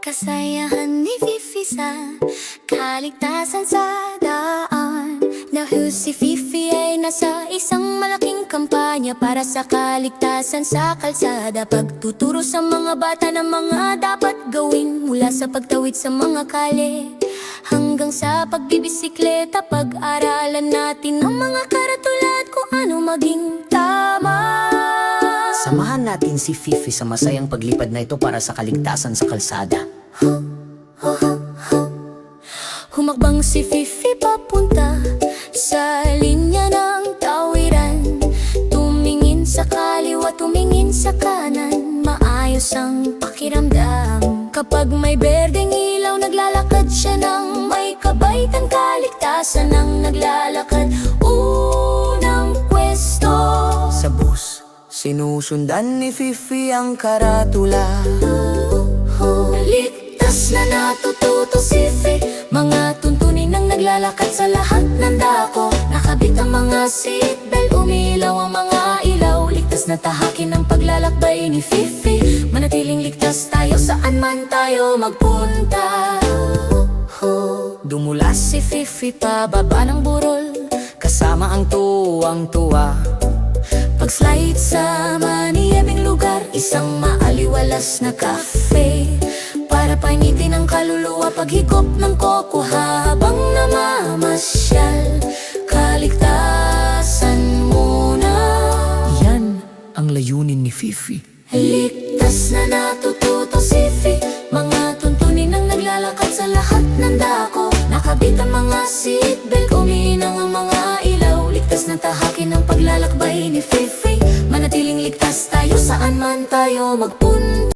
Kasayahan ni Fifi sa kaligtasan sa daan. Dahil si Fifi ay nasa isang malaking kampanya para sa kaligtasan sa kalsada. Pagtuturo sa mga bata ng mga dapat gawin, mula sa pagtawid sa mga kalye hanggang sa pagbibisikleta. Pag-aralan natin ang mga karatula at kung ano maging tama. Samahan natin si Fifi sa masayang paglipad na ito para sa kaligtasan sa kalsada. Humakbang si Fifi papunta sa linya ng tawiran. Tumingin sa kaliwa, tumingin sa kanan. Maayos ang pakiramdam. Kapag may berdeng ilaw, naglalakad siya ng may kabaitan. Kaligtasan ang naglalakad. Unang pwesto. Sa bus, sinusundan ni Fifi ang karatula. Ligtas na natututo si Fifi. Mga tuntunin ang naglalakad sa lahat ng dako. Nakabit ang mga seatbelt, umilaw ang mga ilaw. Ligtas na tahakin ang paglalakbay ni Fifi. Manatiling ligtas tayo saan man tayo magpunta. Dumulas Si Fifi pababa ng burol, kasama ang tuwang-tuwa. pag-slide sa maniebing lugar. Isang maaliwalas na cafe para painitin ang kaluluwa. Paghigop ng koko habang namamasyal. Kaligtasan muna. Yan ang layunin ni Fifi. Ligtas na natututo si Fifi. Mga tuntunin ang naglalakad sa lahat ng dako. Nakabit ang mga seatbelt, umiinang ang mga ilaw. Ligtas na tahakin ang paglalakbay ni Fifi. Manatiling ligtas tayo saan man tayo magpunta.